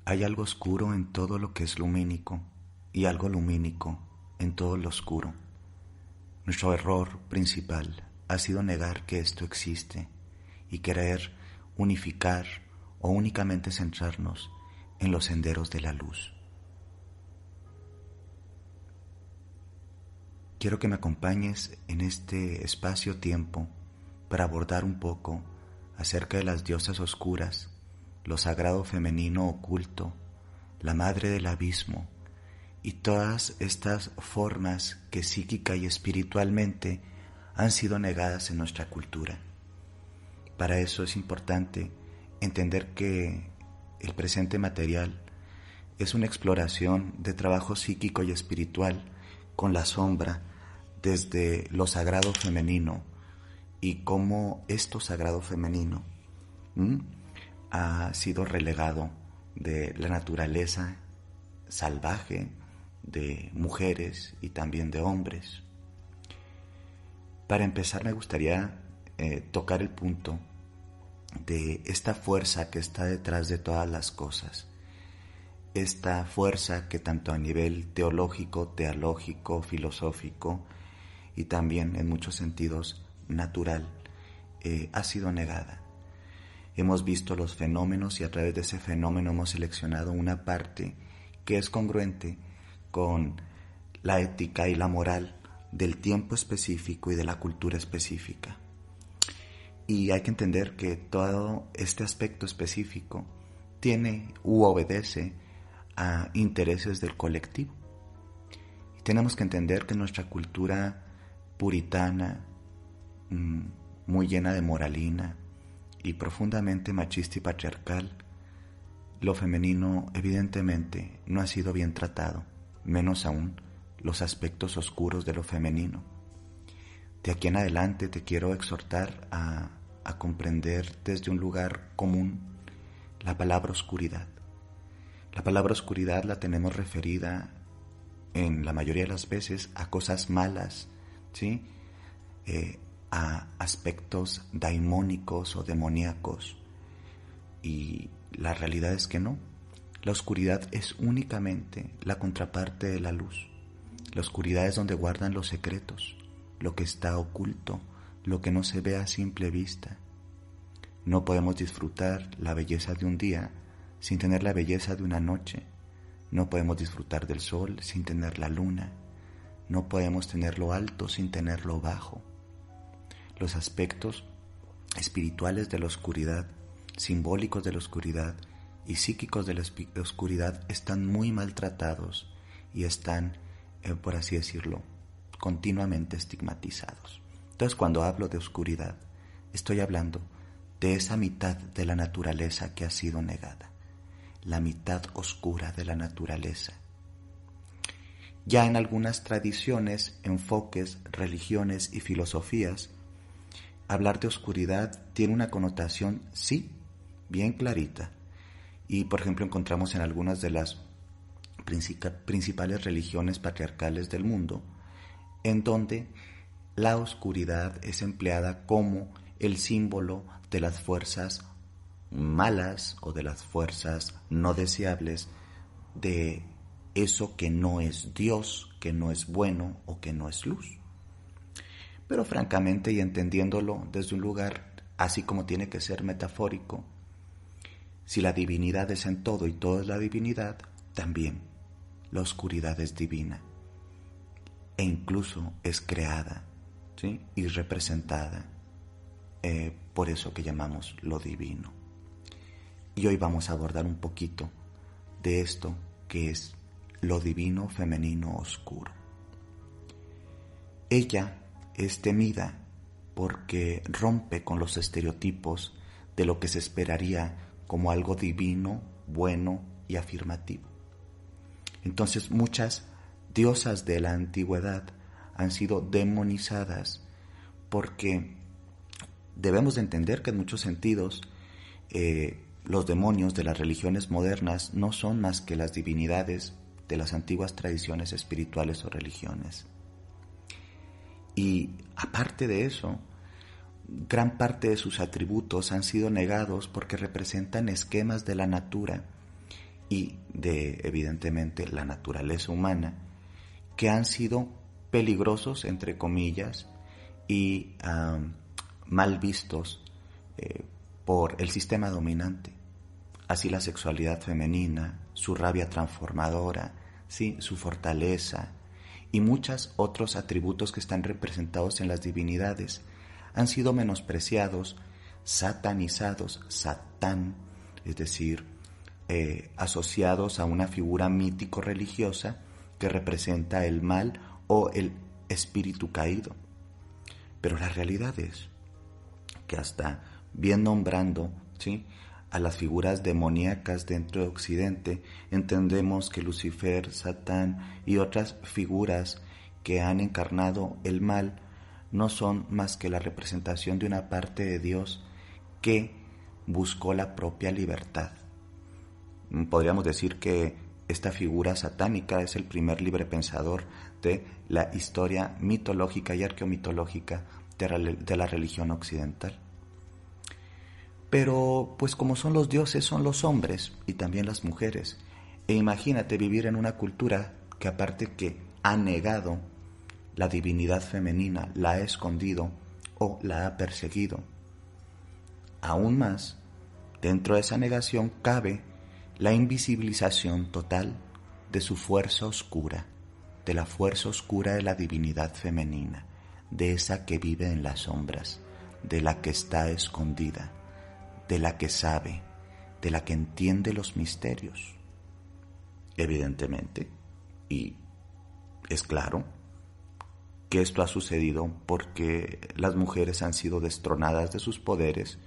Hay algo oscuro en todo lo que es lumínico y algo lumínico en todo lo oscuro. Nuestro error principal ha sido negar que esto existe y querer unificar o únicamente centrarnos en los senderos de la luz. Quiero que me acompañes en este espacio-tiempo para abordar un poco acerca de las diosas oscuras, lo sagrado femenino oculto, la madre del abismo y todas estas formas que psíquica y espiritualmente han sido negadas en nuestra cultura. Para eso es importante entender que el presente material es una exploración de trabajo psíquico y espiritual con la sombra desde lo sagrado femenino y cómo esto sagrado femenino ha sido relegado de la naturaleza salvaje de mujeres y también de hombres. Para empezar me gustaría tocar el punto de esta fuerza que está detrás de todas las cosas. Esta fuerza que tanto a nivel teológico, teológico, filosófico y también en muchos sentidos natural ha sido negada. Hemos visto los fenómenos y a través de ese fenómeno hemos seleccionado una parte que es congruente con la ética y la moral del tiempo específico y de la cultura específica. Y hay que entender que todo este aspecto específico tiene u obedece a intereses del colectivo. Y tenemos que entender que nuestra cultura puritana, muy llena de moralina y profundamente machista y patriarcal, lo femenino evidentemente no ha sido bien tratado, menos aún los aspectos oscuros de lo femenino. De aquí en adelante te quiero exhortar a comprender desde un lugar común la palabra oscuridad. La palabra oscuridad la tenemos referida en la mayoría de las veces a cosas malas, ¿sí? A aspectos daimónicos o demoníacos. Y la realidad es que no. La oscuridad es únicamente la contraparte de la luz. La oscuridad es donde guardan los secretos, lo que está oculto, lo que no se ve a simple vista. No podemos disfrutar la belleza de un día sin tener la belleza de una noche. No podemos disfrutar del sol sin tener la luna. No podemos tener lo alto sin tener lo bajo. Los aspectos espirituales de la oscuridad, simbólicos de la oscuridad y psíquicos de la oscuridad están muy maltratados y están, por así decirlo, continuamente estigmatizados. Entonces, cuando hablo de oscuridad, estoy hablando de esa mitad de la naturaleza que ha sido negada, la mitad oscura de la naturaleza. Ya en algunas tradiciones, enfoques, religiones y filosofías, hablar de oscuridad tiene una connotación, sí, bien clarita. Y, por ejemplo, encontramos en algunas de las principales religiones patriarcales del mundo, en donde la oscuridad es empleada como el símbolo de las fuerzas malas o de las fuerzas no deseables, de eso que no es Dios, que no es bueno o que no es luz. Pero francamente y entendiéndolo desde un lugar así como tiene que ser metafórico, si la divinidad es en todo y todo es la divinidad, también la oscuridad es divina e incluso es creada, ¿sí? Y representada por eso que llamamos lo divino. Y hoy vamos a abordar un poquito de esto que es lo divino femenino oscuro. Ella es temida porque rompe con los estereotipos de lo que se esperaría como algo divino, bueno y afirmativo. Entonces muchas diosas de la antigüedad han sido demonizadas porque debemos de entender que en muchos sentidos los demonios de las religiones modernas no son más que las divinidades de las antiguas tradiciones espirituales o religiones. Y aparte de eso, gran parte de sus atributos han sido negados porque representan esquemas de la natura y de, evidentemente, la naturaleza humana, que han sido peligrosos, entre comillas, y mal vistos por el sistema dominante. Así la sexualidad femenina, su rabia transformadora, ¿sí?, su fortaleza y muchos otros atributos que están representados en las divinidades han sido menospreciados, satanizados, Satán, es decir, asociados a una figura mítico-religiosa que representa el mal o el espíritu caído. Pero la realidad es que hasta bien nombrando, ¿sí?, a las figuras demoníacas dentro de Occidente, entendemos que Lucifer, Satán y otras figuras que han encarnado el mal no son más que la representación de una parte de Dios que buscó la propia libertad. Podríamos decir que esta figura satánica es el primer libre pensador de la historia mitológica y arqueomitológica de la religión occidental. Pero pues como son los dioses, son los hombres y también las mujeres. E imagínate vivir en una cultura que, aparte que ha negado la divinidad femenina, la ha escondido o la ha perseguido. Aún más, dentro de esa negación cabe la invisibilización total de su fuerza oscura, de la fuerza oscura de la divinidad femenina, de esa que vive en las sombras, de la que está escondida, de la que sabe, de la que entiende los misterios. Evidentemente, y es claro, que esto ha sucedido porque las mujeres han sido destronadas de sus poderes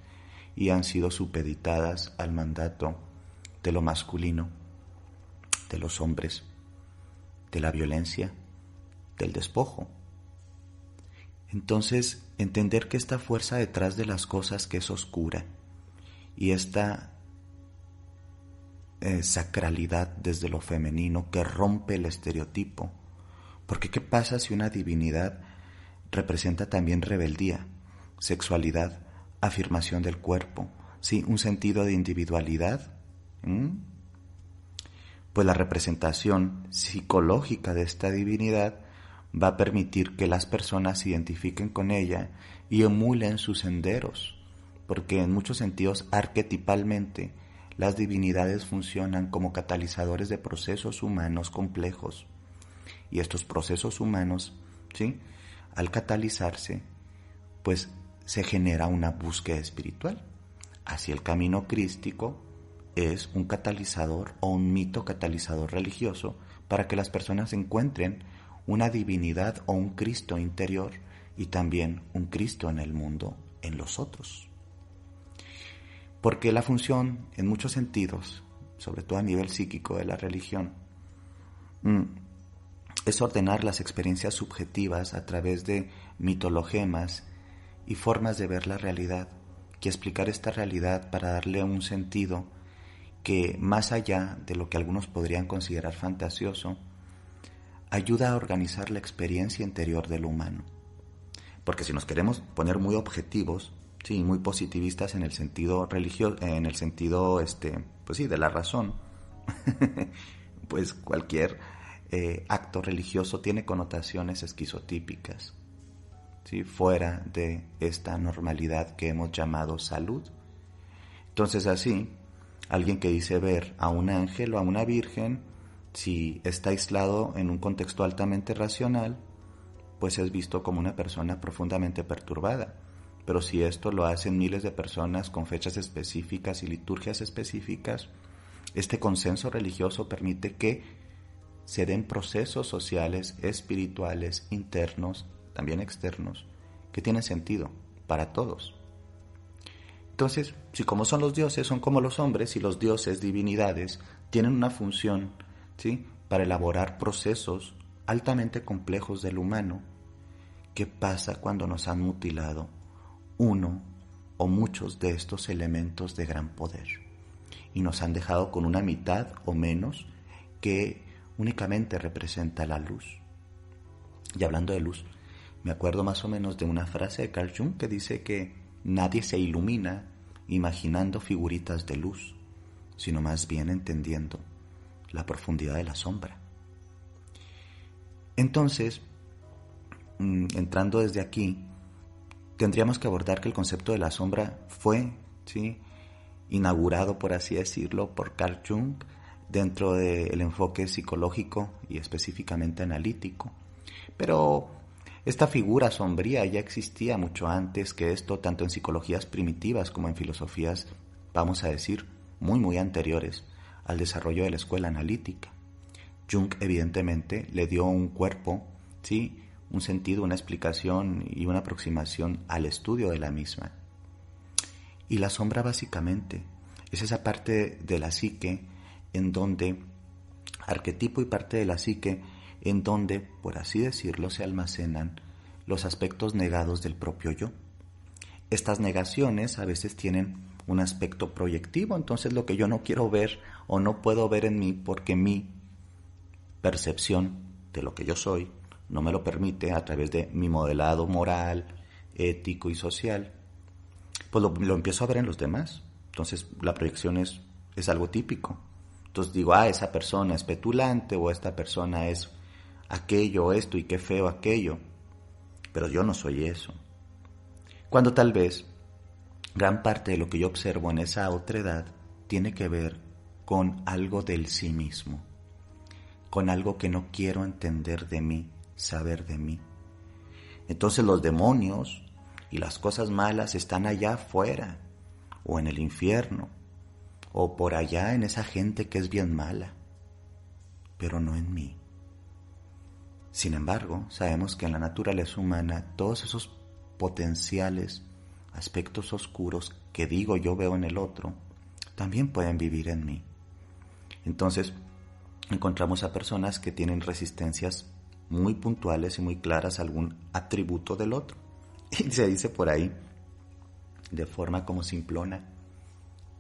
y han sido supeditadas al mandato de lo masculino, de los hombres, de la violencia, del despojo. Entonces, entender que esta fuerza detrás de las cosas que es oscura y esta sacralidad desde lo femenino que rompe el estereotipo. Porque ¿qué pasa si una divinidad representa también rebeldía, sexualidad, afirmación del cuerpo, sí, un sentido de individualidad? Pues la representación psicológica de esta divinidad va a permitir que las personas se identifiquen con ella y emulen sus senderos, porque en muchos sentidos arquetipalmente las divinidades funcionan como catalizadores de procesos humanos complejos. Y estos procesos humanos, ¿sí?, al catalizarse, pues se genera una búsqueda espiritual. Así el camino crístico es un catalizador o un mito catalizador religioso para que las personas encuentren una divinidad o un Cristo interior y también un Cristo en el mundo, en los otros. Porque la función, en muchos sentidos, sobre todo a nivel psíquico de la religión, es ordenar las experiencias subjetivas a través de mitologemas y formas de ver la realidad, y explicar esta realidad para darle un sentido que, más allá de lo que algunos podrían considerar fantasioso, ayuda a organizar la experiencia interior del humano. Porque si nos queremos poner muy objetivos, sí, muy positivistas en el sentido religioso, en el sentido, pues sí, de la razón, pues cualquier acto religioso tiene connotaciones esquizotípicas, ¿sí?, fuera de esta normalidad que hemos llamado salud. Entonces, así, alguien que dice ver a un ángel o a una virgen, si está aislado en un contexto altamente racional, pues es visto como una persona profundamente perturbada. Pero si esto lo hacen miles de personas con fechas específicas y liturgias específicas, este consenso religioso permite que se den procesos sociales, espirituales, internos, también externos, que tienen sentido para todos. Entonces, si como son los dioses, son como los hombres, y los dioses, divinidades, tienen una función, ¿sí?, para elaborar procesos altamente complejos del humano, ¿qué pasa cuando nos han mutilado uno o muchos de estos elementos de gran poder y nos han dejado con una mitad o menos que únicamente representa la luz? Y hablando de luz, me acuerdo más o menos de una frase de Carl Jung que dice que nadie se ilumina imaginando figuritas de luz, sino más bien entendiendo la profundidad de la sombra. Entonces, entrando desde aquí, tendríamos que abordar que el concepto de la sombra fue, ¿sí?, inaugurado, por así decirlo, por Carl Jung dentro del enfoque psicológico y específicamente analítico. Pero esta figura sombría ya existía mucho antes que esto, tanto en psicologías primitivas como en filosofías, vamos a decir, muy anteriores al desarrollo de la escuela analítica. Jung evidentemente le dio un cuerpo, ¿sí?, un sentido, una explicación y una aproximación al estudio de la misma. Y la sombra básicamente es esa parte de la psique en donde, arquetipo y parte de la psique, en donde, por así decirlo, se almacenan los aspectos negados del propio yo. Estas negaciones a veces tienen un aspecto proyectivo, entonces lo que yo no quiero ver o no puedo ver en mí porque mi percepción de lo que yo soy no me lo permite a través de mi modelado moral, ético y social, pues lo empiezo a ver en los demás. Entonces la proyección es algo típico. Entonces digo, esa persona es petulante o esta persona es aquello, esto y qué feo aquello. Pero yo no soy eso. Cuando tal vez gran parte de lo que yo observo en esa otredad tiene que ver con algo del sí mismo, con algo que no quiero entender de mí, saber de mí. Entonces los demonios y las cosas malas están allá afuera, o en el infierno, o por allá en esa gente que es bien mala, pero no en mí. Sin embargo, sabemos que en la naturaleza humana todos esos potenciales aspectos oscuros que digo yo veo en el otro, también pueden vivir en mí. Entonces, encontramos a personas que tienen resistencias muy puntuales y muy claras a algún atributo del otro. Y se dice por ahí, de forma como simplona,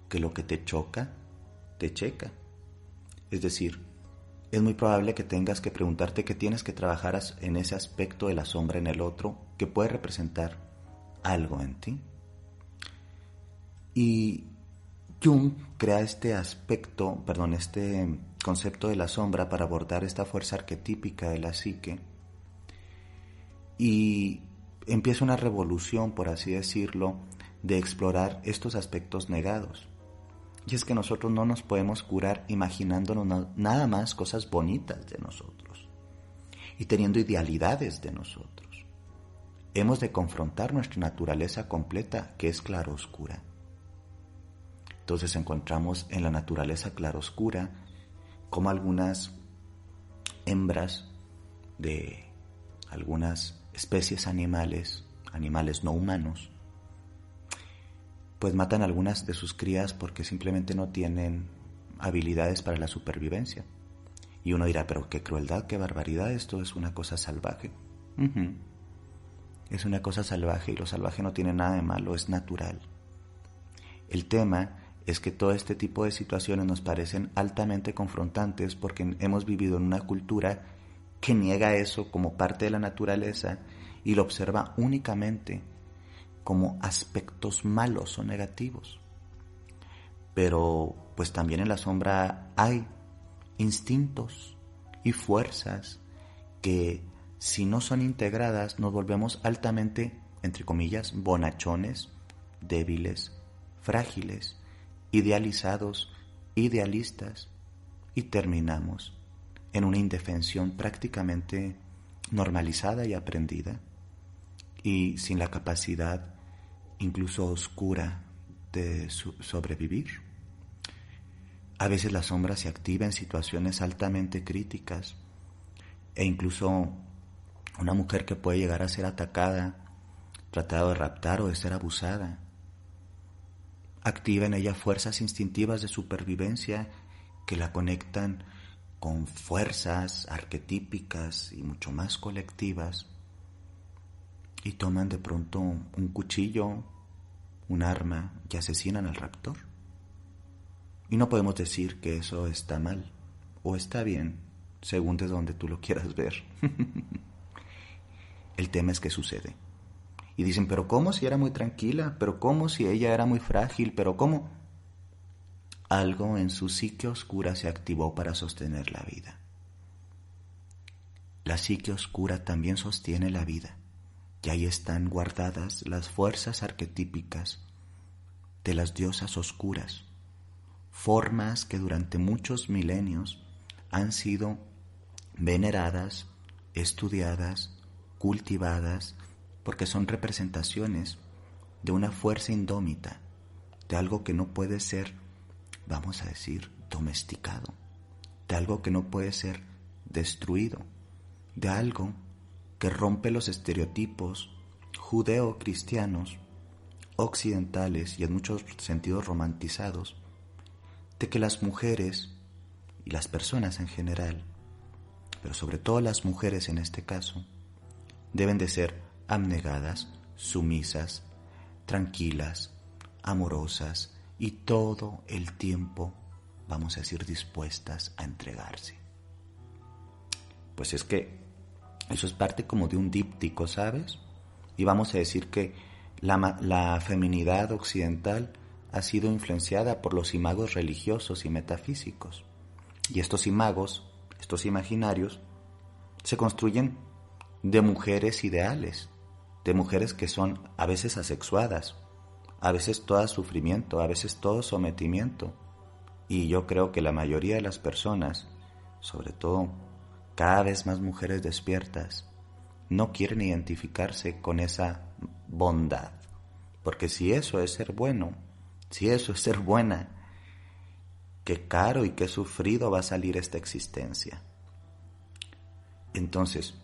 que lo que te choca, te checa. Es decir, es muy probable que tengas que preguntarte qué tienes que trabajar en ese aspecto de la sombra en el otro que puede representar algo en ti. Y Jung crea este concepto de la sombra para abordar esta fuerza arquetípica de la psique y empieza una revolución, por así decirlo, de explorar estos aspectos negados. Y es que nosotros no nos podemos curar imaginándonos nada más cosas bonitas de nosotros y teniendo idealidades de nosotros. Hemos de confrontar nuestra naturaleza completa, que es claroscura. Entonces encontramos en la naturaleza claroscura como algunas hembras de algunas especies animales no humanos, pues matan a algunas de sus crías porque simplemente no tienen habilidades para la supervivencia. Y uno dirá, pero qué crueldad, qué barbaridad, esto es una cosa salvaje. Es una cosa salvaje y lo salvaje no tiene nada de malo, es natural. El tema es que todo este tipo de situaciones nos parecen altamente confrontantes porque hemos vivido en una cultura que niega eso como parte de la naturaleza y lo observa únicamente como aspectos malos o negativos. Pero pues también en la sombra hay instintos y fuerzas que, si no son integradas, nos volvemos altamente, entre comillas, bonachones, débiles, frágiles, idealizados, idealistas, y terminamos en una indefensión prácticamente normalizada y aprendida, y sin la capacidad incluso oscura de sobrevivir. A veces la sombra se activa en situaciones altamente críticas e incluso una mujer que puede llegar a ser atacada, tratada de raptar o de ser abusada, activa en ella fuerzas instintivas de supervivencia que la conectan con fuerzas arquetípicas y mucho más colectivas y toman de pronto un cuchillo, un arma y asesinan al raptor. Y no podemos decir que eso está mal o está bien, según de donde tú lo quieras ver. El tema es que sucede. Y dicen, pero ¿cómo si era muy tranquila? ¿Pero cómo si ella era muy frágil? ¿Pero cómo? algo en su psique oscura se activó para sostener la vida. La psique oscura también sostiene la vida, y ahí están guardadas las fuerzas arquetípicas de las diosas oscuras, formas que durante muchos milenios han sido veneradas, estudiadas, cultivadas, porque son representaciones de una fuerza indómita, de algo que no puede ser, vamos a decir, domesticado, de algo que no puede ser destruido, de algo que rompe los estereotipos judeo-cristianos, occidentales y en muchos sentidos romantizados, de que las mujeres y las personas en general, pero sobre todo las mujeres en este caso, deben de ser abnegadas, sumisas, tranquilas, amorosas y todo el tiempo, vamos a decir, dispuestas a entregarse. Pues es que eso es parte como de un díptico, ¿sabes? Y vamos a decir que la feminidad occidental ha sido influenciada por los imagos religiosos y metafísicos. Y estos imagos, estos imaginarios, se construyen de mujeres ideales, de mujeres que son a veces asexuadas, a veces todo sufrimiento, a veces todo sometimiento. Y yo creo que la mayoría de las personas, sobre todo cada vez más mujeres despiertas, no quieren identificarse con esa bondad. Porque si eso es ser bueno, si eso es ser buena, qué caro y qué sufrido va a salir esta existencia. Entonces,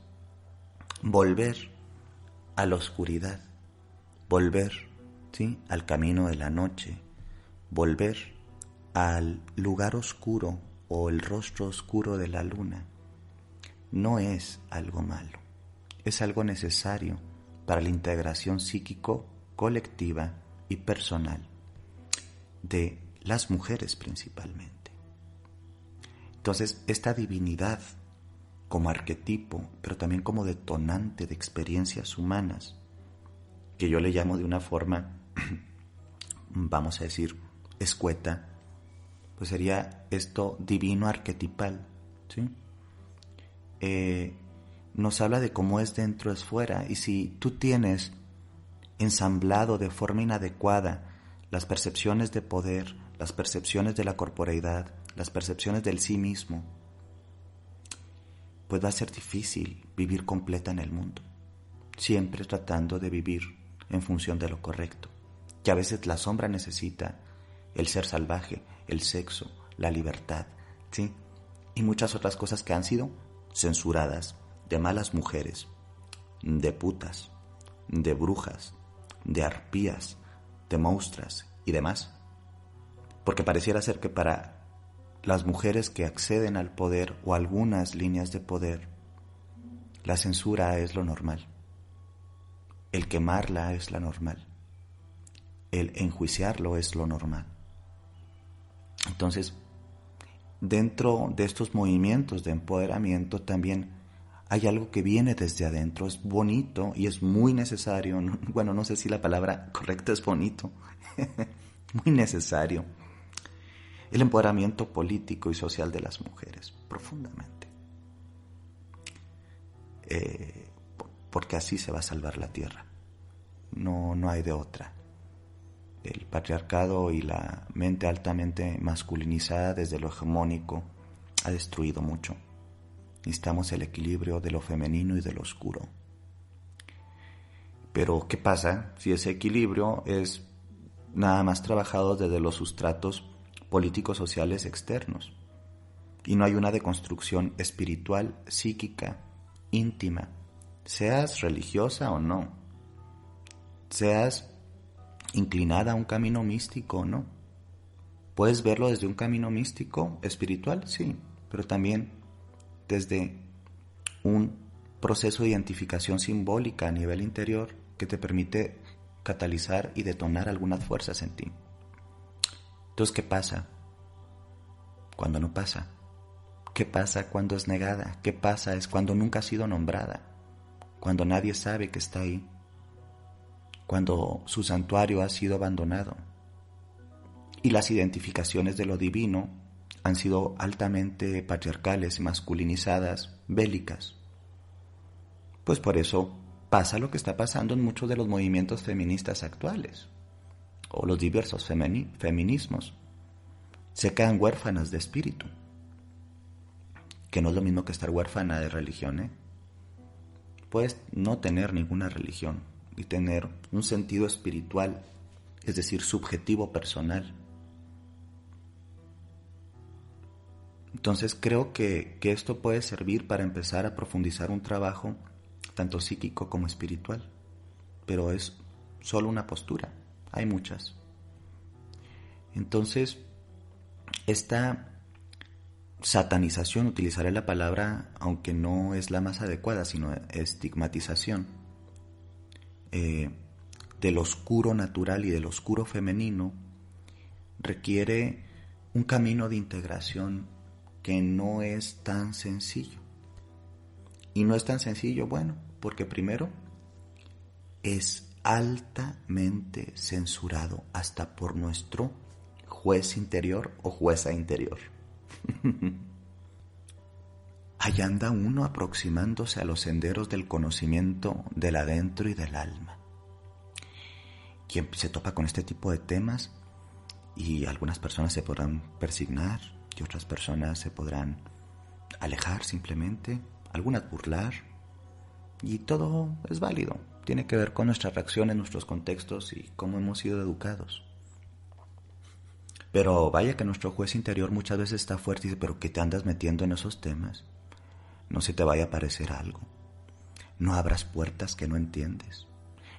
volver a la oscuridad, volver, ¿sí?, al camino de la noche, volver al lugar oscuro o el rostro oscuro de la luna, no es algo malo, es algo necesario para la integración psíquico, colectiva y personal de las mujeres principalmente. Entonces, esta divinidad como arquetipo, pero también como detonante de experiencias humanas, que yo le llamo de una forma, vamos a decir, escueta, pues sería esto divino arquetipal, ¿sí? Nos habla de cómo es dentro es fuera, y si tú tienes ensamblado de forma inadecuada las percepciones de poder, las percepciones de la corporeidad, las percepciones del sí mismo, pues va a ser difícil vivir completa en el mundo, siempre tratando de vivir en función de lo correcto, que a veces la sombra necesita el ser salvaje, el sexo, la libertad, ¿sí?, y muchas otras cosas que han sido censuradas, de malas mujeres, de putas, de brujas, de arpías, de monstruas y demás. Porque pareciera ser que para las mujeres que acceden al poder o algunas líneas de poder, la censura es lo normal, el quemarla es la normal, el enjuiciarlo es lo normal. Entonces, dentro de estos movimientos de empoderamiento también hay algo que viene desde adentro, es bonito y es muy necesario, bueno, no sé si la palabra correcta es bonito, muy necesario, el empoderamiento político y social de las mujeres, profundamente, porque así se va a salvar la tierra, no hay de otra. El patriarcado y la mente altamente masculinizada desde lo hegemónico ha destruido mucho. Necesitamos el equilibrio de lo femenino y de lo oscuro. Pero, ¿qué pasa si ese equilibrio es nada más trabajado desde los sustratos políticos sociales externos y no hay una deconstrucción espiritual, psíquica, íntima, seas religiosa o no, seas inclinada a un camino místico o no? ¿Puedes verlo desde un camino místico, espiritual? Sí, pero también desde un proceso de identificación simbólica a nivel interior que te permite catalizar y detonar algunas fuerzas en ti. Entonces, ¿qué pasa cuando no pasa? ¿Qué pasa cuando es negada? ¿Qué pasa es cuando nunca ha sido nombrada? Cuando nadie sabe que está ahí, cuando su santuario ha sido abandonado y las identificaciones de lo divino han sido altamente patriarcales, masculinizadas, bélicas. Pues por eso pasa lo que está pasando en muchos de los movimientos feministas actuales, o los diversos feminismos. Se quedan huérfanas de espíritu, que no es lo mismo que estar huérfana de religión, ¿eh? Puedes no tener ninguna religión y tener un sentido espiritual, es decir, subjetivo, personal. Entonces creo que esto puede servir para empezar a profundizar un trabajo tanto psíquico como espiritual, pero es solo una postura, hay muchas. Entonces, esta satanización, utilizaré la palabra, aunque no es la más adecuada, sino estigmatización, del oscuro natural y del oscuro femenino, requiere un camino de integración que no es tan sencillo. Y no es tan sencillo, bueno, porque primero es altamente censurado hasta por nuestro juez interior o jueza interior. Allá anda uno aproximándose a los senderos del conocimiento del adentro y del alma. Quien se topa con este tipo de temas, y algunas personas se podrán persignar y otras personas se podrán alejar simplemente, algunas burlar, y todo es válido. Tiene que ver con nuestras reacciones, nuestros contextos y cómo hemos sido educados. Pero vaya que nuestro juez interior muchas veces está fuerte y dice, pero ¿qué te andas metiendo en esos temas? No se te vaya a aparecer algo. No abras puertas que no entiendes.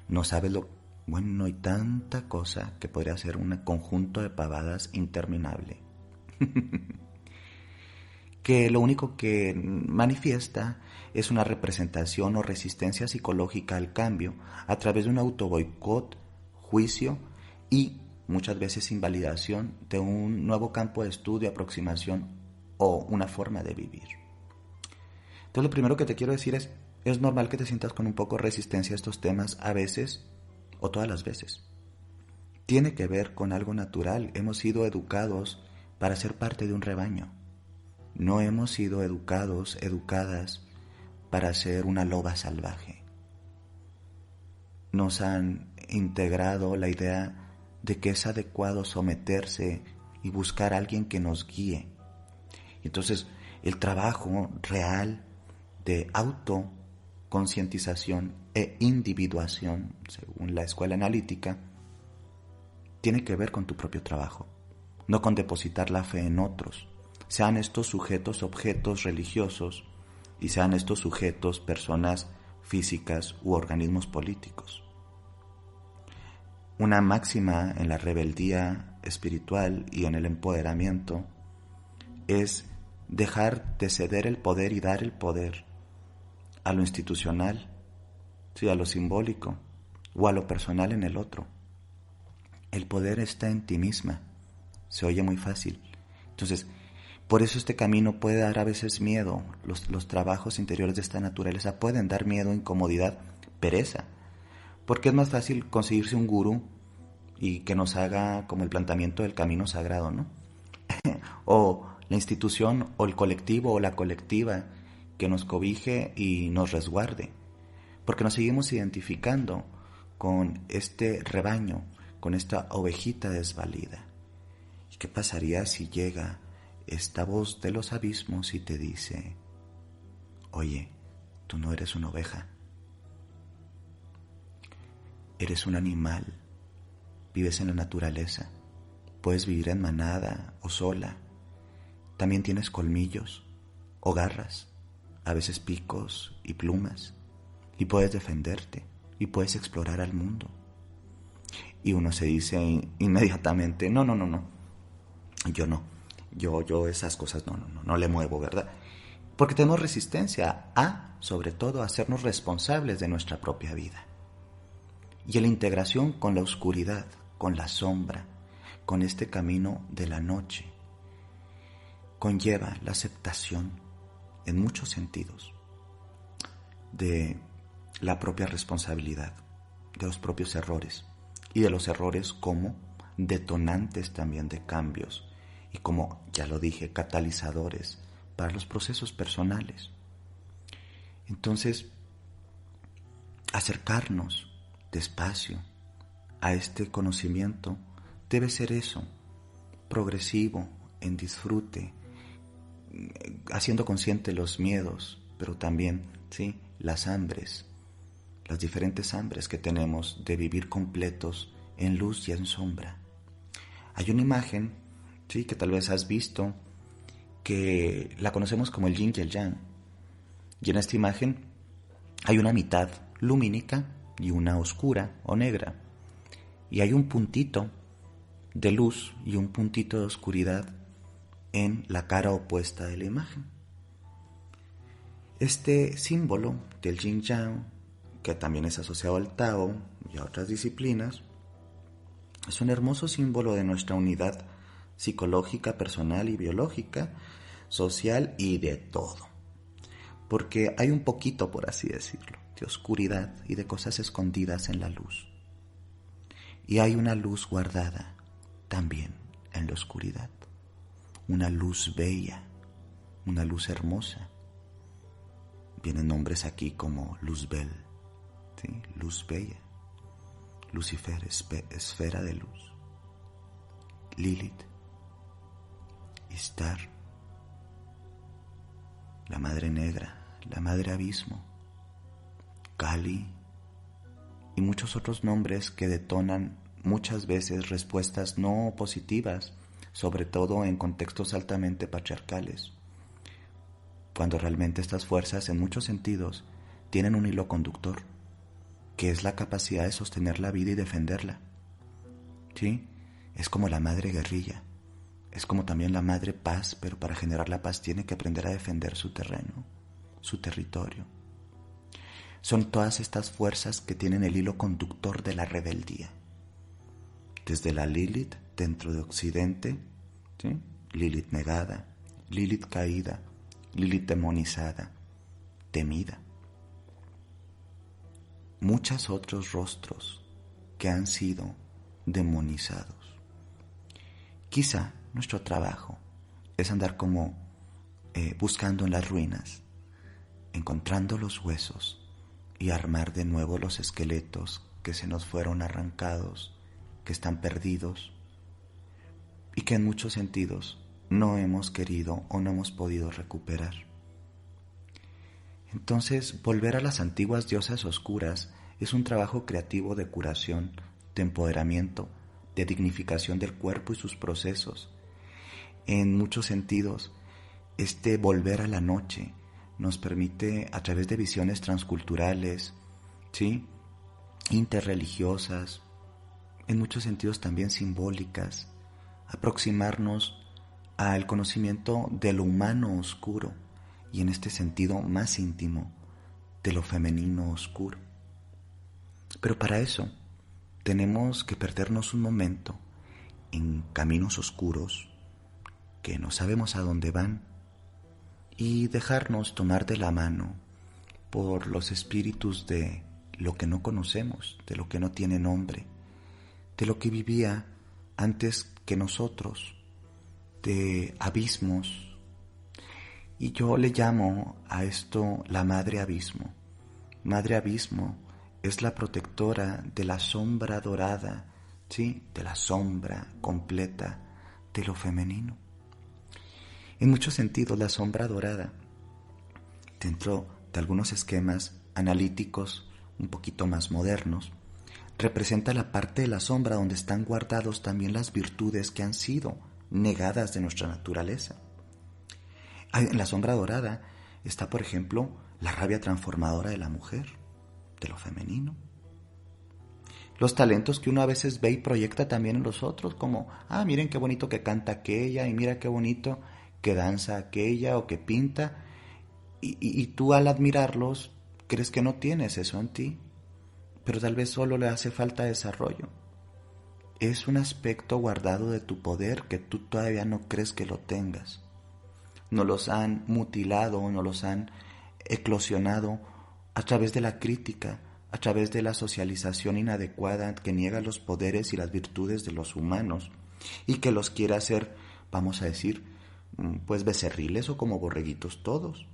No sabes lo... Bueno, no hay tanta cosa que podría ser un conjunto de pavadas interminable. Que lo único que manifiesta es una representación o resistencia psicológica al cambio a través de un autoboicot, juicio y muchas veces invalidación de un nuevo campo de estudio, aproximación o una forma de vivir. Entonces lo primero que te quiero decir es normal que te sientas con un poco de resistencia a estos temas a veces o todas las veces. Tiene que ver con algo natural. Hemos sido educados para ser parte de un rebaño. No hemos sido educados, educadas para ser una loba salvaje. Nos han integrado la idea de que es adecuado someterse y buscar a alguien que nos guíe. Entonces, el trabajo real de autoconcientización e individuación, según la escuela analítica, tiene que ver con tu propio trabajo, no con depositar la fe en otros, sean estos sujetos objetos religiosos y sean estos sujetos personas físicas u organismos políticos. Una máxima en la rebeldía espiritual y en el empoderamiento es dejar de ceder el poder y dar el poder a lo institucional, sí, a lo simbólico o a lo personal en el otro. El poder está en ti misma. Se oye muy fácil. Entonces, por eso este camino puede dar a veces miedo. Los trabajos interiores de esta naturaleza pueden dar miedo, incomodidad, pereza. Porque es más fácil conseguirse un gurú y que nos haga como el planteamiento del camino sagrado, ¿no? O la institución o el colectivo o la colectiva que nos cobije y nos resguarde. Porque nos seguimos identificando con este rebaño, con esta ovejita desvalida. ¿Y qué pasaría si llega esta voz de los abismos y te dice, oye, tú no eres una oveja, eres un animal, vives en la naturaleza, puedes vivir en manada o sola, también tienes colmillos o garras, a veces picos y plumas, y puedes defenderte y puedes explorar al mundo. Y uno se dice inmediatamente, no, yo no. Yo esas cosas no le muevo, ¿verdad? Porque tenemos resistencia a, sobre todo, a hacernos responsables de nuestra propia vida. Y la integración con la oscuridad, con la sombra, con este camino de la noche, conlleva la aceptación, en muchos sentidos, de la propia responsabilidad, de los propios errores, y de los errores como detonantes también de cambios y, como ya lo dije, catalizadores para los procesos personales. Entonces, acercarnos despacio a este conocimiento debe ser eso, progresivo, en disfrute, haciendo consciente los miedos, pero también, ¿sí?, las hambres, las diferentes hambres que tenemos de vivir completos en luz y en sombra. Hay una imagen, ¿sí?, que tal vez has visto, que la conocemos como el yin y el yang. Y en esta imagen hay una mitad lumínica y una oscura o negra. Y hay un puntito de luz y un puntito de oscuridad en la cara opuesta de la imagen. Este símbolo del yin yang, que también es asociado al Tao y a otras disciplinas, es un hermoso símbolo de nuestra unidad psicológica, personal y biológica, social y de todo. Porque hay un poquito, por así decirlo, de oscuridad y de cosas escondidas en la luz. Y hay una luz guardada también en la oscuridad. Una luz bella, una luz hermosa. Vienen nombres aquí como Luzbel, ¿sí?, luz bella. Lucifer, esfera de luz. Lilith, Ishtar, la madre negra, la madre abismo, Kali y muchos otros nombres que detonan muchas veces respuestas no positivas, sobre todo en contextos altamente patriarcales, cuando realmente estas fuerzas en muchos sentidos tienen un hilo conductor, que es la capacidad de sostener la vida y defenderla. ¿Sí? Es como la madre guerrilla, es como también la madre paz, pero para generar la paz tiene que aprender a defender su terreno, su territorio. Son todas estas fuerzas que tienen el hilo conductor de la rebeldía. Desde la Lilith dentro de Occidente, ¿sí?, Lilith negada, Lilith caída, Lilith demonizada, temida. Muchos otros rostros que han sido demonizados. Quizá nuestro trabajo es andar como buscando en las ruinas, encontrando los huesos y armar de nuevo los esqueletos que se nos fueron arrancados, que están perdidos y que en muchos sentidos no hemos querido o no hemos podido recuperar. Entonces, volver a las antiguas diosas oscuras es un trabajo creativo de curación, de empoderamiento, de dignificación del cuerpo y sus procesos. En muchos sentidos, este volver a la noche nos permite, a través de visiones transculturales, ¿sí?, interreligiosas, en muchos sentidos también simbólicas, aproximarnos al conocimiento de lo humano oscuro y, en este sentido más íntimo, de lo femenino oscuro. Pero para eso tenemos que perdernos un momento en caminos oscuros que no sabemos a dónde van y dejarnos tomar de la mano por los espíritus de lo que no conocemos, de lo que no tiene nombre, de lo que vivía antes que nosotros, de abismos. Y yo le llamo a esto la Madre Abismo. Madre Abismo es la protectora de la sombra dorada, ¿sí?, de la sombra completa de lo femenino. En muchos sentidos, la sombra dorada, dentro de algunos esquemas analíticos un poquito más modernos, representa la parte de la sombra donde están guardados también las virtudes que han sido negadas de nuestra naturaleza. En la sombra dorada está, por ejemplo, la rabia transformadora de la mujer, de lo femenino. Los talentos que uno a veces ve y proyecta también en los otros, como, miren qué bonito que canta aquella, y mira qué bonito que danza aquella o que pinta, y tú al admirarlos crees que no tienes eso en ti, pero tal vez solo le hace falta desarrollo. Es un aspecto guardado de tu poder que tú todavía no crees que lo tengas. No los han mutilado, no los han eclosionado a través de la crítica, a través de la socialización inadecuada que niega los poderes y las virtudes de los humanos y que los quiere hacer, vamos a decir, pues becerriles o como borreguitos todos.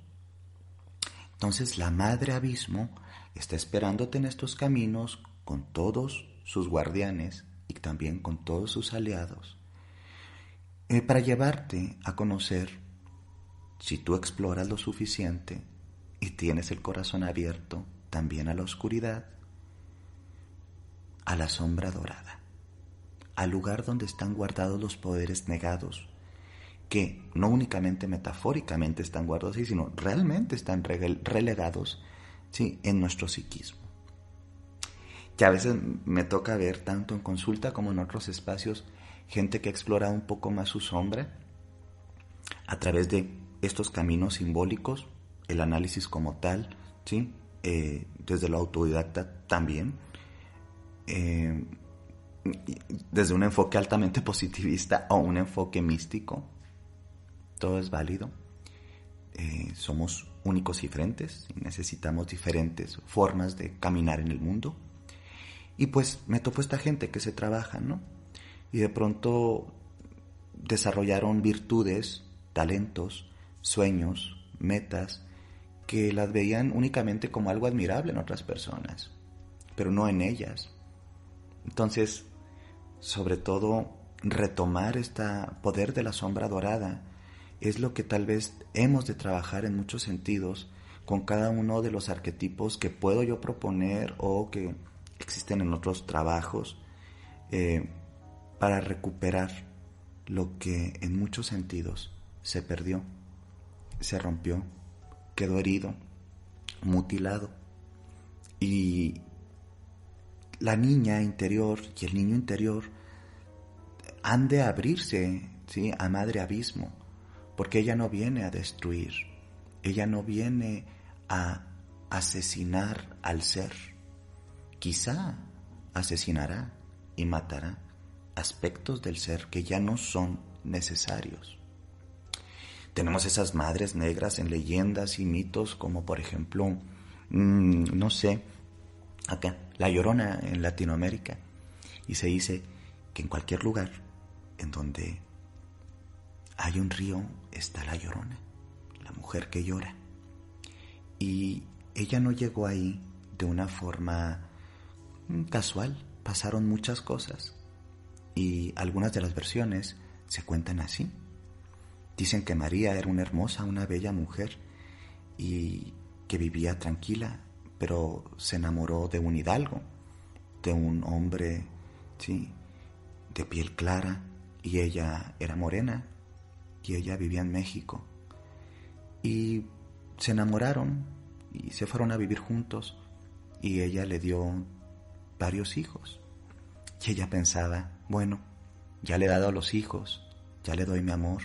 Entonces la madre abismo está esperándote en estos caminos con todos sus guardianes y también con todos sus aliados para llevarte a conocer, si tú exploras lo suficiente y tienes el corazón abierto también a la oscuridad, a la sombra dorada, al lugar donde están guardados los poderes negados, que no únicamente metafóricamente están guardados ahí, sino realmente están relegados, ¿sí?, en nuestro psiquismo. Que a veces me toca ver, tanto en consulta como en otros espacios, gente que explora un poco más su sombra a través de estos caminos simbólicos, el análisis como tal, ¿sí?, desde lo autodidacta también, desde un enfoque altamente positivista o un enfoque místico. Todo es válido. Somos únicos y diferentes y necesitamos diferentes formas de caminar en el mundo. Y pues me topó esta gente que se trabaja, ¿no? Y de pronto desarrollaron virtudes, talentos, sueños, metas, que las veían únicamente como algo admirable en otras personas, pero no en ellas. Entonces, sobre todo, retomar este poder de la sombra dorada es lo que tal vez hemos de trabajar en muchos sentidos con cada uno de los arquetipos que puedo yo proponer o que existen en otros trabajos, para recuperar lo que en muchos sentidos se perdió, se rompió, quedó herido, mutilado. Y la niña interior y el niño interior han de abrirse, ¿sí?, a Madre Abismo, porque ella no viene a destruir, ella no viene a asesinar al ser. Quizá asesinará y matará aspectos del ser que ya no son necesarios. Tenemos esas madres negras en leyendas y mitos como por ejemplo, no sé, acá, la Llorona en Latinoamérica. Y se dice que en cualquier lugar en donde hay un río está la Llorona, la mujer que llora. Y ella no llegó ahí de una forma casual, pasaron muchas cosas. Y algunas de las versiones se cuentan así. Dicen que María era una hermosa, una bella mujer y que vivía tranquila, pero se enamoró de un hidalgo, de un hombre, sí, de piel clara, y ella era morena y ella vivía en México. Y se enamoraron y se fueron a vivir juntos y ella le dio varios hijos. Y ella pensaba, bueno, ya le he dado a los hijos, ya le doy mi amor,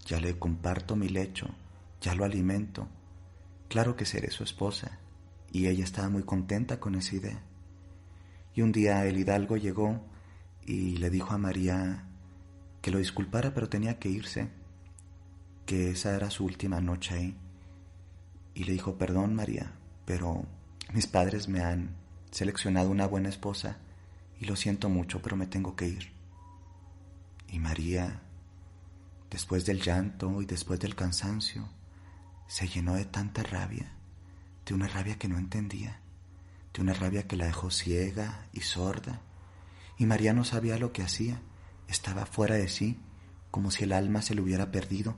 ya le comparto mi lecho, ya lo alimento, claro que seré su esposa. Y ella estaba muy contenta con esa idea. Y un día el hidalgo llegó y le dijo a María que lo disculpara, pero tenía que irse, que esa era su última noche ahí. Y le dijo, perdón María, pero mis padres me han seleccionado una buena esposa y lo siento mucho, pero me tengo que ir. Y María, después del llanto y después del cansancio, se llenó de tanta rabia, de una rabia que no entendía, de una rabia que la dejó ciega y sorda. Y María no sabía lo que hacía, estaba fuera de sí, como si el alma se le hubiera perdido.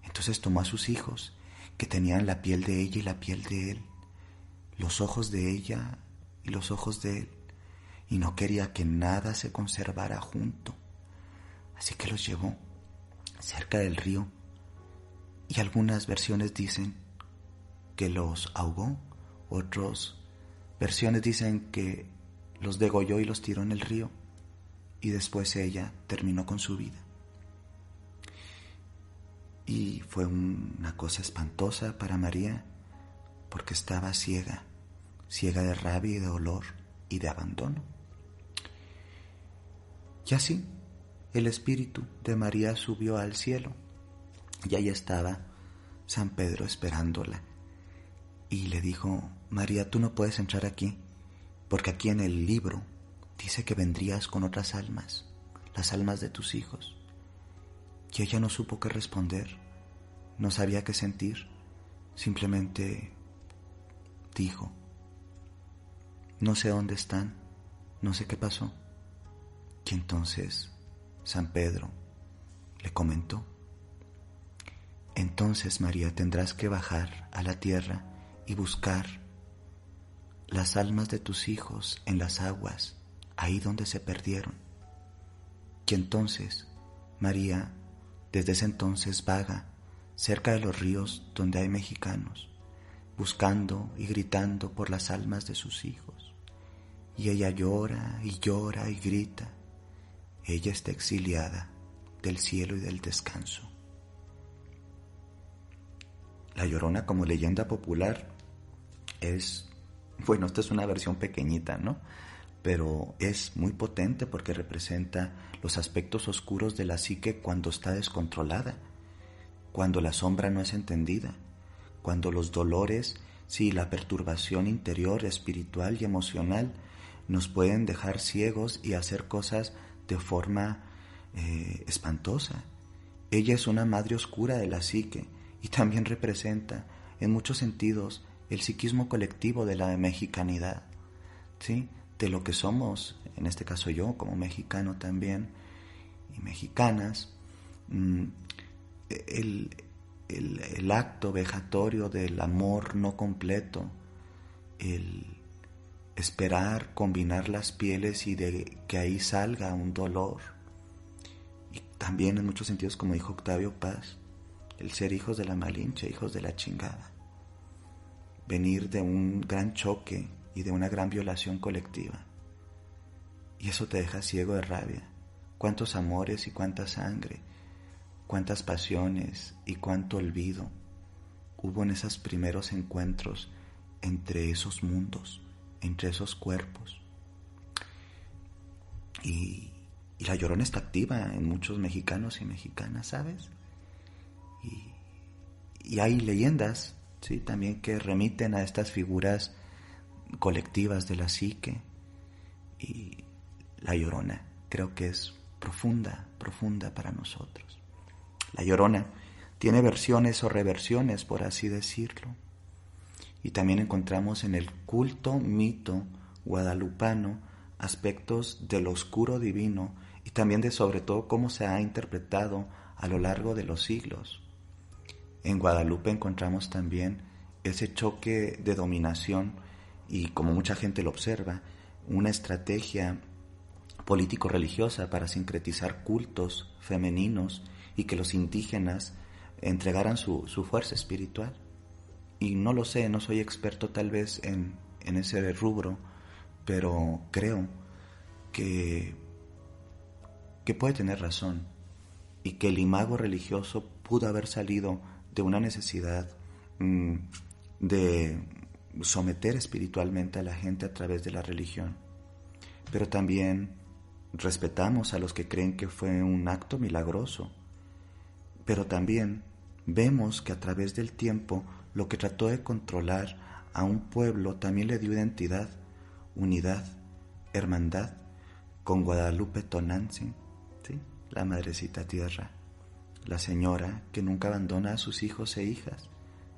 Entonces tomó a sus hijos, que tenían la piel de ella y la piel de él, los ojos de ella y los ojos de él, y no quería que nada se conservara junto. Así que los llevó cerca del río, y algunas versiones dicen que los ahogó, otras versiones dicen que los degolló y los tiró en el río, y después ella terminó con su vida. Y fue una cosa espantosa para María, porque estaba ciega, ciega de rabia y de dolor y de abandono. Y así, el espíritu de María subió al cielo, y ahí estaba San Pedro esperándola. Y le dijo, María, tú no puedes entrar aquí, porque aquí en el libro dice que vendrías con otras almas, las almas de tus hijos. Y ella no supo qué responder, no sabía qué sentir, simplemente dijo, no sé dónde están, no sé qué pasó. Y entonces San Pedro le comentó, entonces María tendrás que bajar a la tierra y buscar las almas de tus hijos en las aguas, ahí donde se perdieron. Y entonces María desde ese entonces vaga cerca de los ríos donde hay mexicanos, buscando y gritando por las almas de sus hijos. Y ella llora y llora y grita. Ella está exiliada del cielo y del descanso. La Llorona, como leyenda popular, es, bueno, esta es una versión pequeñita, ¿no? Pero es muy potente porque representa los aspectos oscuros de la psique cuando está descontrolada, cuando la sombra no es entendida, cuando los dolores, sí, la perturbación interior, espiritual y emocional nos pueden dejar ciegos y hacer cosas de forma espantosa. Ella es una madre oscura de la psique y también representa en muchos sentidos el psiquismo colectivo de la mexicanidad, ¿sí? De lo que somos, en este caso yo como mexicano también, y mexicanas, el acto vejatorio del amor no completo, el esperar combinar las pieles y de que ahí salga un dolor. Y también en muchos sentidos, como dijo Octavio Paz, el ser hijos de la Malinche, hijos de la chingada. Venir de un gran choque y de una gran violación colectiva. Y eso te deja ciego de rabia. Cuántos amores y cuánta sangre, cuántas pasiones y cuánto olvido hubo en esos primeros encuentros entre esos mundos, entre esos cuerpos. Y la Llorona está activa en muchos mexicanos y mexicanas, ¿sabes? Y hay leyendas, ¿sí? También que remiten a estas figuras colectivas de la psique. Y la Llorona creo que es profunda, profunda para nosotros. La Llorona tiene versiones o reversiones, por así decirlo. Y también encontramos en el culto mito guadalupano aspectos del oscuro divino y también de sobre todo cómo se ha interpretado a lo largo de los siglos. En Guadalupe encontramos también ese choque de dominación y, como mucha gente lo observa, una estrategia político-religiosa para sincretizar cultos femeninos y que los indígenas entregaran su fuerza espiritual. Y no lo sé, no soy experto tal vez en ese rubro, pero creo que puede tener razón y que el imago religioso pudo haber salido de una necesidad de someter espiritualmente a la gente a través de la religión. Pero también respetamos a los que creen que fue un acto milagroso, pero también vemos que a través del tiempo lo que trató de controlar a un pueblo también le dio identidad, unidad, hermandad con Guadalupe Tonantzin, ¿sí? La Madrecita Tierra, la señora que nunca abandona a sus hijos e hijas,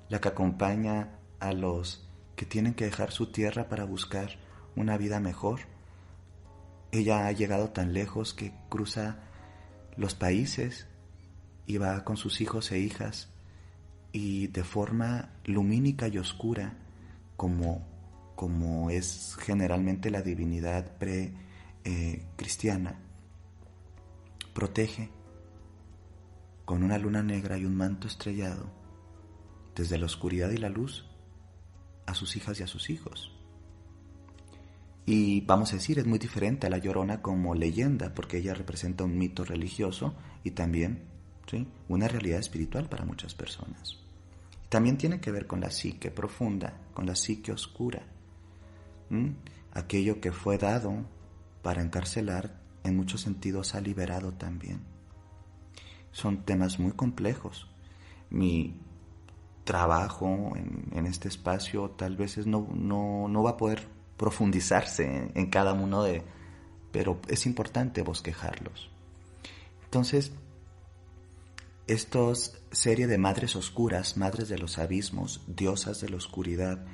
la que acompaña a los que tienen que dejar su tierra para buscar una vida mejor. Ella ha llegado tan lejos que cruza los países y va con sus hijos e hijas y de forma lumínica y oscura, como es generalmente la divinidad pre-cristiana, protege con una luna negra y un manto estrellado desde la oscuridad y la luz a sus hijas y a sus hijos. Y vamos a decir, es muy diferente a la Llorona como leyenda, porque ella representa un mito religioso y también, ¿sí?, una realidad espiritual para muchas personas. También tiene que ver con la psique profunda, con la psique oscura. Aquello que fue dado para encarcelar, en muchos sentidos ha liberado también. Son temas muy complejos. Mi trabajo en este espacio tal vez no va a poder profundizarse en cada uno de... Pero es importante bosquejarlos. Entonces, estos serie de madres oscuras, madres de los abismos, diosas de la oscuridad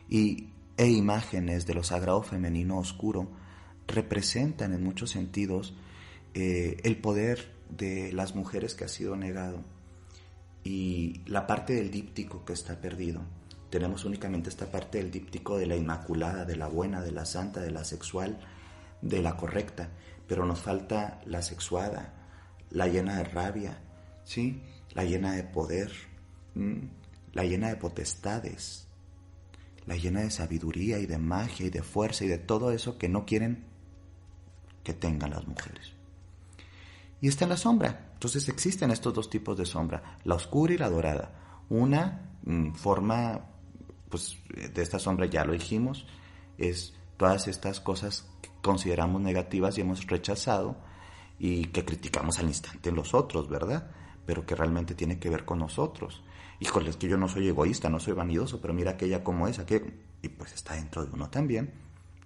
e imágenes de lo sagrado femenino oscuro, representan en muchos sentidos el poder de las mujeres que ha sido negado y la parte del díptico que está perdido. Tenemos únicamente esta parte del díptico de la inmaculada, de la buena, de la santa, de la sexual, de la correcta, pero nos falta la sexuada, la llena de rabia, ¿sí? La llena de poder, la llena de potestades, la llena de sabiduría y de magia y de fuerza y de todo eso que no quieren que tengan las mujeres. Y está en la sombra. Entonces existen estos dos tipos de sombra, la oscura y la dorada. Una forma, pues de esta sombra ya lo dijimos, es todas estas cosas que consideramos negativas y hemos rechazado y que criticamos al instante en los otros, ¿verdad? Pero que realmente tiene que ver con nosotros. Híjole, es que yo no soy egoísta, no soy vanidoso, pero mira aquella como es, aquella... Y pues está dentro de uno también.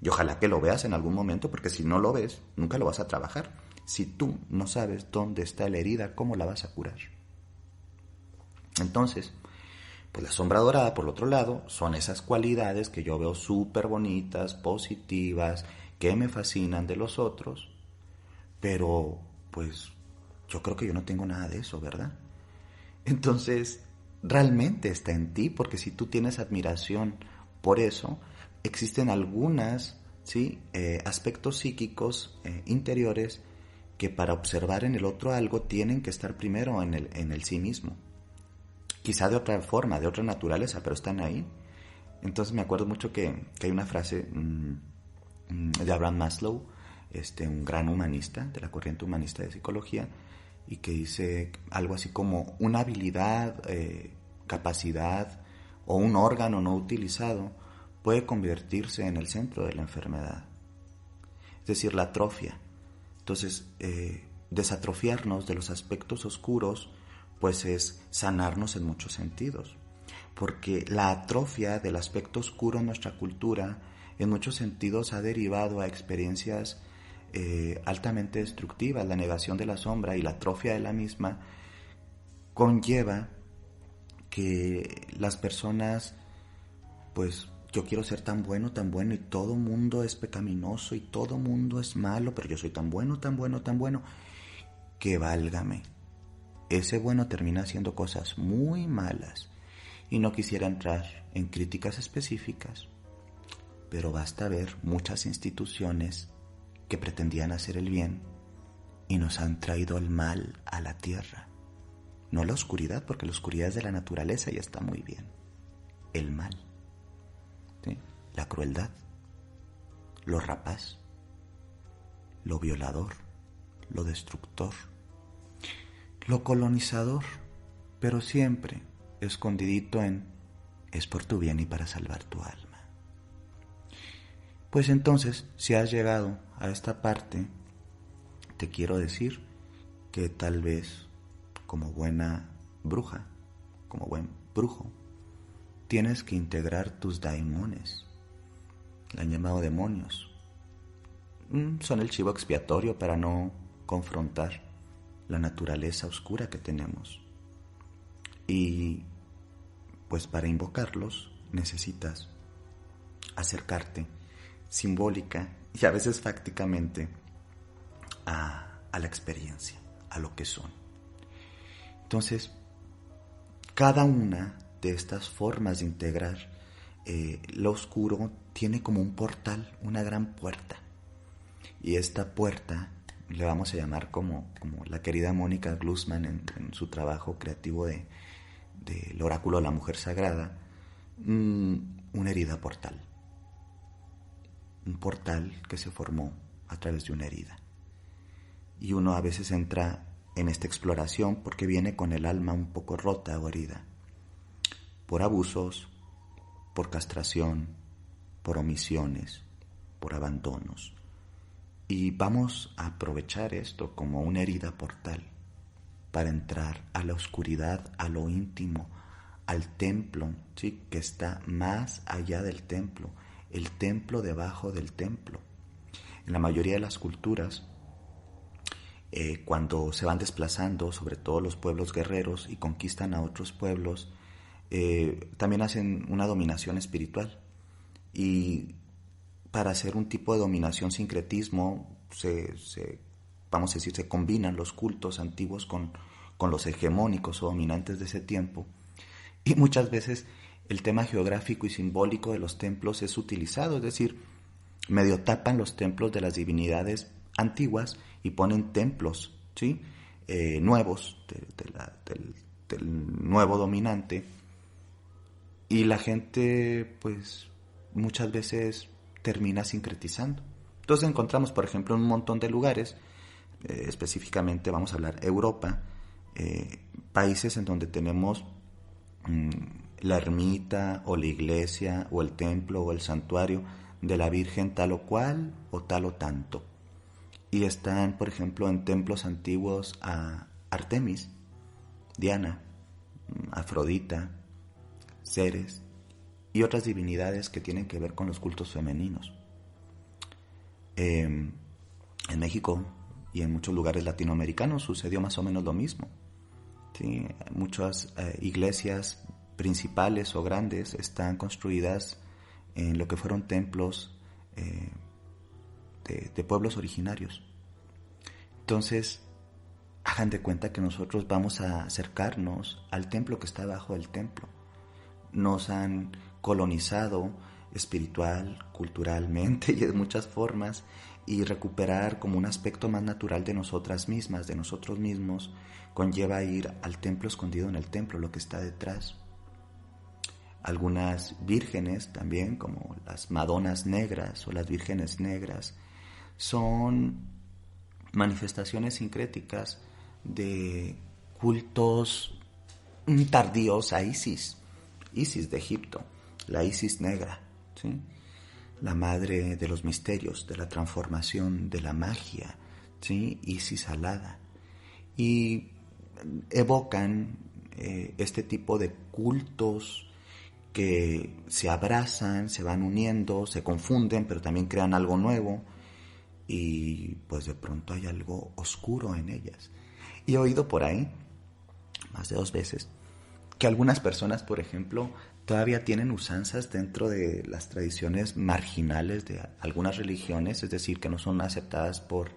Y ojalá que lo veas en algún momento, porque si no lo ves, nunca lo vas a trabajar. Si tú no sabes dónde está la herida, ¿cómo la vas a curar? Entonces, pues la sombra dorada, por el otro lado, son esas cualidades que yo veo súper bonitas, positivas, que me fascinan de los otros, pero pues yo creo que yo no tengo nada de eso, ¿verdad? Entonces, realmente está en ti, porque si tú tienes admiración por eso, existen algunas, ¿sí? Aspectos psíquicos interiores que para observar en el otro algo tienen que estar primero en el sí mismo. Quizá de otra forma, de otra naturaleza, pero están ahí. Entonces me acuerdo mucho que hay una frase de Abraham Maslow, un gran humanista, de la corriente humanista de psicología, y que dice algo así como una habilidad, capacidad o un órgano no utilizado puede convertirse en el centro de la enfermedad. Es decir, la atrofia. Entonces, desatrofiarnos de los aspectos oscuros, pues es sanarnos en muchos sentidos. Porque la atrofia del aspecto oscuro en nuestra cultura, en muchos sentidos ha derivado a experiencias altamente destructivas. La negación de la sombra y la atrofia de la misma conlleva que las personas, pues yo quiero ser tan bueno y todo mundo es pecaminoso y todo mundo es malo, pero yo soy tan bueno, que válgame. Ese bueno termina haciendo cosas muy malas y no quisiera entrar en críticas específicas, pero basta ver muchas instituciones que pretendían hacer el bien y nos han traído el mal a la tierra. No la oscuridad, porque la oscuridad es de la naturaleza y está muy bien. El mal, ¿sí? La crueldad, lo rapaz, lo violador, lo destructor, lo colonizador, pero siempre escondidito en es por tu bien y para salvar tu alma. Pues entonces, si has llegado a esta parte, te quiero decir que tal vez como buena bruja, como buen brujo, tienes que integrar tus daimones. La han llamado demonios. Son el chivo expiatorio para no confrontar la naturaleza oscura que tenemos. Y pues para invocarlos necesitas acercarte simbólica y a veces fácticamente a la experiencia, a lo que son. Entonces, cada una de estas formas de integrar lo oscuro tiene como un portal, una gran puerta. Y esta puerta le vamos a llamar como la querida Mónica Glusman en su trabajo creativo del oráculo de la mujer sagrada, una herida portal. Un portal que se formó a través de una herida. Y uno a veces entra en esta exploración porque viene con el alma un poco rota o herida. Por abusos, por castración, por omisiones, por abandonos. Y vamos a aprovechar esto como una herida portal para entrar a la oscuridad, a lo íntimo, al templo, ¿sí? Que está más allá del templo, el templo debajo del templo. En la mayoría de las culturas, cuando se van desplazando, sobre todo los pueblos guerreros, y conquistan a otros pueblos, también hacen una dominación espiritual. Y para hacer un tipo de dominación sincretismo, vamos a decir, se combinan los cultos antiguos con los hegemónicos o dominantes de ese tiempo. Y muchas veces el tema geográfico y simbólico de los templos es utilizado, es decir, medio tapan los templos de las divinidades antiguas y ponen templos, ¿sí? Nuevos del nuevo dominante, y la gente pues muchas veces termina sincretizando. Entonces encontramos, por ejemplo, en un montón de lugares, específicamente vamos a hablar Europa, países en donde tenemos la ermita o la iglesia o el templo o el santuario de la Virgen tal o cual o tal o tanto. Y están, por ejemplo, en templos antiguos a Artemis, Diana, Afrodita, Ceres y otras divinidades que tienen que ver con los cultos femeninos. En México y en muchos lugares latinoamericanos sucedió más o menos lo mismo. ¿Sí? Muchas iglesias principales o grandes están construidas en lo que fueron templos de pueblos originarios. Entonces, hagan de cuenta que nosotros vamos a acercarnos al templo que está debajo del templo. Nos han colonizado espiritual, culturalmente y de muchas formas, y recuperar como un aspecto más natural de nosotras mismas, de nosotros mismos, conlleva ir al templo escondido en el templo, lo que está detrás. Algunas vírgenes también, como las Madonas negras o las vírgenes negras, son manifestaciones sincréticas de cultos tardíos a Isis de Egipto, la Isis negra, ¿sí? La madre de los misterios, de la transformación, de la magia, ¿sí? Isis alada. Y evocan este tipo de cultos que se abrazan, se van uniendo, se confunden, pero también crean algo nuevo, y pues de pronto hay algo oscuro en ellas. Y he oído por ahí, más de 2 veces, que algunas personas, por ejemplo, todavía tienen usanzas dentro de las tradiciones marginales de algunas religiones, es decir, que no son aceptadas por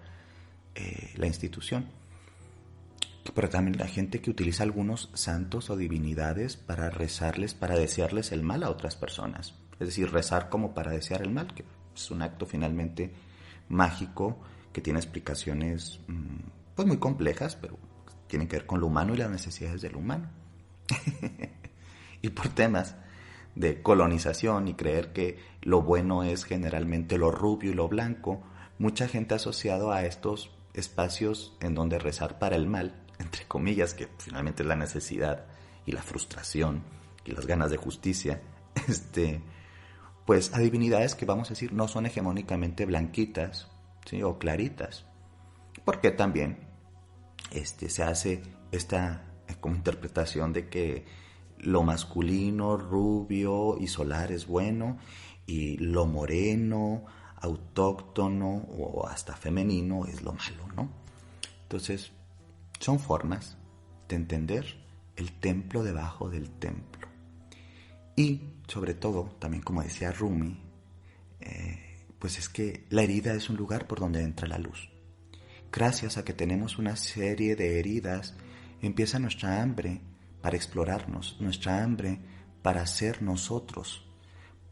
la institución. Pero también la gente que utiliza algunos santos o divinidades para rezarles, para desearles el mal a otras personas. Es decir, rezar como para desear el mal, que es un acto finalmente mágico que tiene explicaciones pues muy complejas, pero tienen que ver con lo humano y las necesidades del humano. Y por temas de colonización y creer que lo bueno es generalmente lo rubio y lo blanco, mucha gente ha asociado a estos espacios en donde rezar para el mal, entre comillas, que finalmente es la necesidad y la frustración y las ganas de justicia, pues a divinidades que vamos a decir no son hegemónicamente blanquitas, ¿sí? O claritas, porque también se hace esta como interpretación de que lo masculino, rubio y solar es bueno, y lo moreno, autóctono o hasta femenino es lo malo, ¿no? Entonces, son formas de entender el templo debajo del templo. Y, sobre todo, también como decía Rumi, pues es que la herida es un lugar por donde entra la luz. Gracias a que tenemos una serie de heridas, empieza nuestra hambre para explorarnos, nuestra hambre para ser nosotros,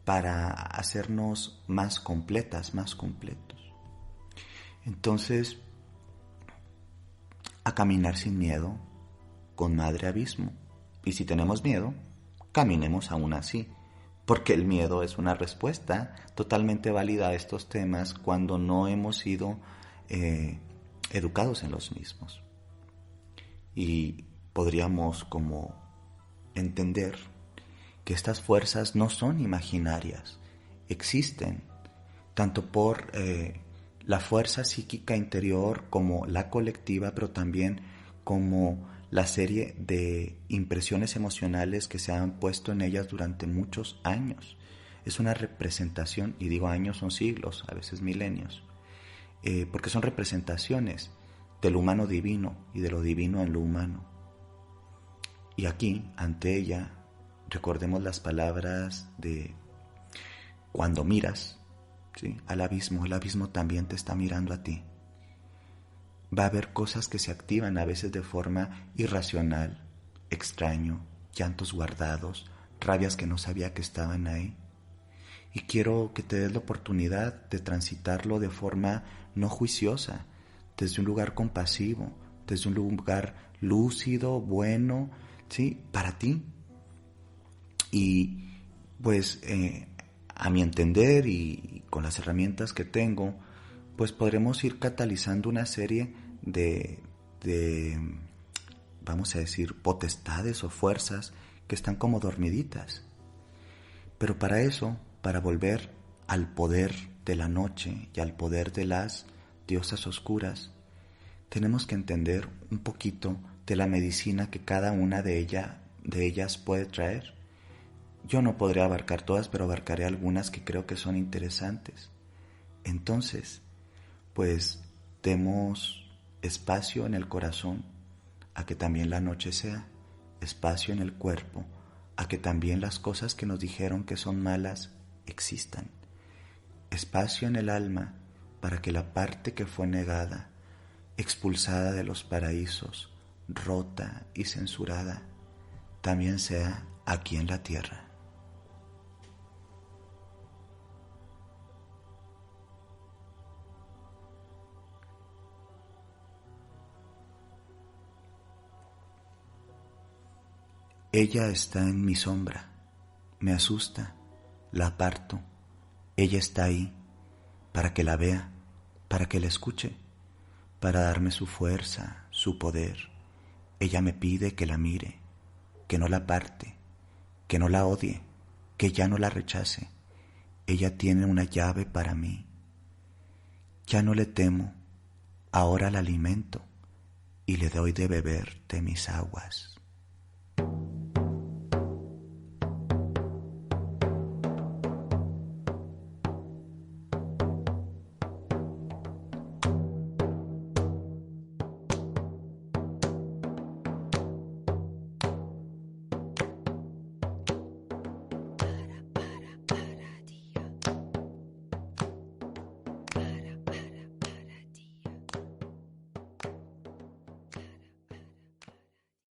para hacernos más completas, más completos. Entonces, a caminar sin miedo, con Madre Abismo. Y si tenemos miedo, caminemos aún así, porque el miedo es una respuesta totalmente válida a estos temas cuando no hemos sido educados en los mismos. Y podríamos como entender que estas fuerzas no son imaginarias, existen, tanto por la fuerza psíquica interior como la colectiva, pero también como la serie de impresiones emocionales que se han puesto en ellas durante muchos años. es una representación, y digo años son siglos, a veces milenios, porque son representaciones del humano divino y de lo divino en lo humano. Y aquí, ante ella, recordemos las palabras de cuando miras, ¿sí?, al abismo, el abismo también te está mirando a ti. Va a haber cosas que se activan a veces de forma irracional, extraño, llantos guardados, rabias que no sabía que estaban ahí. Y quiero que te des la oportunidad de transitarlo de forma no juiciosa, desde un lugar compasivo, desde un lugar lúcido, bueno, ¿sí?, para ti. Y pues a mi entender y con las herramientas que tengo, pues podremos ir catalizando una serie de vamos a decir, potestades o fuerzas que están como dormiditas. Pero para eso, para volver al poder de la noche y al poder de las diosas oscuras, tenemos que entender un poquito de la medicina que cada una de ellas puede traer. Yo no podré abarcar todas, pero abarcaré algunas que creo que son interesantes. Entonces, pues demos espacio en el corazón a que también la noche sea, espacio en el cuerpo a que también las cosas que nos dijeron que son malas existan, espacio en el alma para que la parte que fue negada, expulsada de los paraísos, rota y censurada, también sea aquí en la tierra. Ella está en mi sombra, me asusta, la aparto. Ella está ahí para que la vea, para que la escuche, para darme su fuerza, su poder. Ella me pide que la mire, que no la aparte, que no la odie, que ya no la rechace. Ella tiene una llave para mí. Ya no le temo, ahora la alimento y le doy de beber de mis aguas.